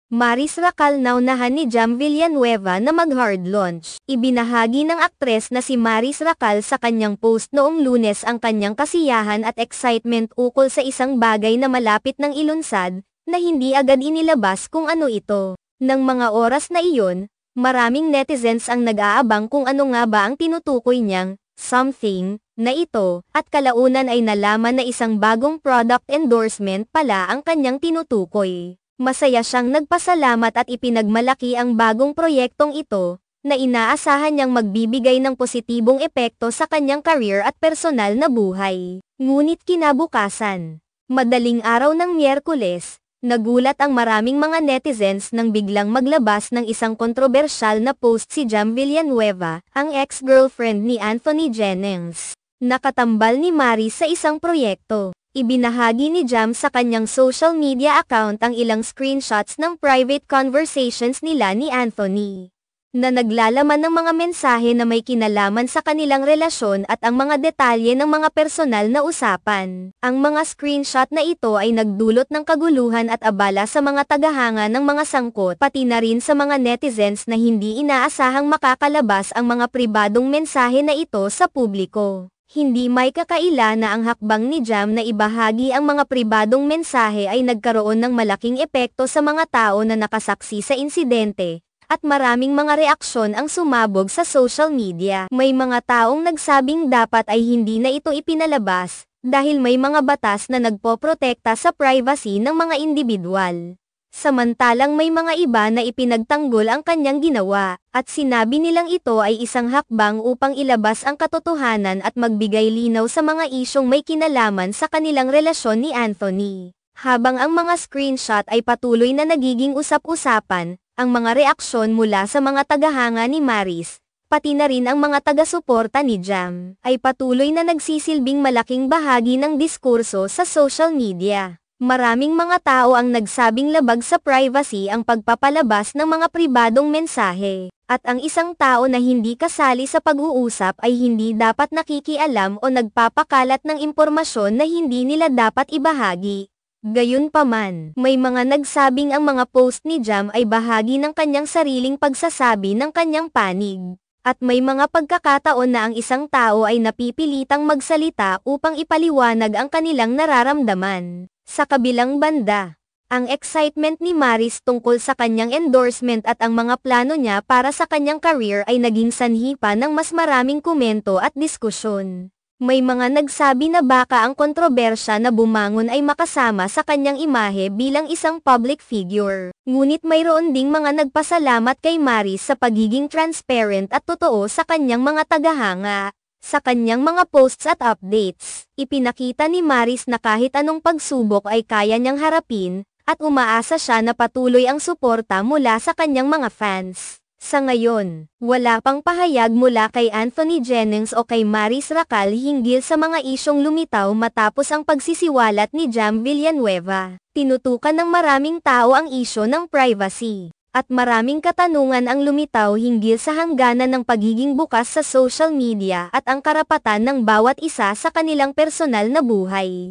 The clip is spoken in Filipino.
Maris Racal naunahan ni Jam Villanueva na mag-hard launch. Ibinahagi ng aktres na si Maris Racal sa kanyang post noong Lunes ang kanyang kasiyahan at excitement ukol sa isang bagay na malapit ng ilunsad, na hindi agad inilabas kung ano ito. Nang mga oras na iyon, maraming netizens ang nag-aabang kung ano nga ba ang tinutukoy niyang something na ito, at kalaunan ay nalaman na isang bagong product endorsement pala ang kanyang tinutukoy. Masaya siyang nagpasalamat at ipinagmalaki ang bagong proyektong ito, na inaasahan niyang magbibigay ng positibong epekto sa kanyang career at personal na buhay. Ngunit kinabukasan, madaling araw ng Miyerkules, nagulat ang maraming mga netizens nang biglang maglabas ng isang kontrobersyal na post si Jam Villanueva, ang ex-girlfriend ni Anthony Jennings. Nakatambal ni Maris sa isang proyekto. Ibinahagi ni Jam sa kanyang social media account ang ilang screenshots ng private conversations nila ni Anthony, na naglalaman ng mga mensahe na may kinalaman sa kanilang relasyon at ang mga detalye ng mga personal na usapan. Ang mga screenshot na ito ay nagdulot ng kaguluhan at abala sa mga tagahanga ng mga sangkot, pati na rin sa mga netizens na hindi inaasahang makakalabas ang mga pribadong mensahe na ito sa publiko. Hindi may kakaila na ang hakbang ni Jam na ibahagi ang mga pribadong mensahe ay nagkaroon ng malaking epekto sa mga tao na nakasaksi sa insidente, at maraming mga reaksyon ang sumabog sa social media. May mga taong nagsabing dapat ay hindi na ito ipinalabas, dahil may mga batas na nagpoprotekta sa privacy ng mga individual. Samantalang may mga iba na ipinagtanggol ang kanyang ginawa, at sinabi nilang ito ay isang hakbang upang ilabas ang katotohanan at magbigay linaw sa mga isyong may kinalaman sa kanilang relasyon ni Anthony. Habang ang mga screenshot ay patuloy na nagiging usap-usapan, ang mga reaksyon mula sa mga tagahanga ni Maris, pati na rin ang mga taga-suporta ni Jam, ay patuloy na nagsisilbing malaking bahagi ng diskurso sa social media. Maraming mga tao ang nagsabing labag sa privacy ang pagpapalabas ng mga pribadong mensahe, at ang isang tao na hindi kasali sa pag-uusap ay hindi dapat nakikialam o nagpapakalat ng impormasyon na hindi nila dapat ibahagi. Gayunpaman, may mga nagsabing ang mga post ni Jam ay bahagi ng kanyang sariling pagsasabi ng kanyang panig. At may mga pagkakataon na ang isang tao ay napipilitang magsalita upang ipaliwanag ang kanilang nararamdaman. Sa kabilang banda, ang excitement ni Maris tungkol sa kanyang endorsement at ang mga plano niya para sa kanyang career ay naging sanhi pa ng mas maraming komento at diskusyon. May mga nagsabi na baka ang kontrobersya na bumangon ay makasama sa kanyang imahe bilang isang public figure. Ngunit mayroon ding mga nagpasalamat kay Maris sa pagiging transparent at totoo sa kanyang mga tagahanga. Sa kanyang mga posts at updates, ipinakita ni Maris na kahit anong pagsubok ay kaya niyang harapin, at umaasa siya na patuloy ang suporta mula sa kanyang mga fans. Sa ngayon, wala pang pahayag mula kay Anthony Jennings o kay Maris Racal hinggil sa mga isyong lumitaw matapos ang pagsisiwalat ni Jam Villanueva. Tinutukan ng maraming tao ang isyo ng privacy, at maraming katanungan ang lumitaw hinggil sa hangganan ng pagiging bukas sa social media at ang karapatan ng bawat isa sa kanilang personal na buhay.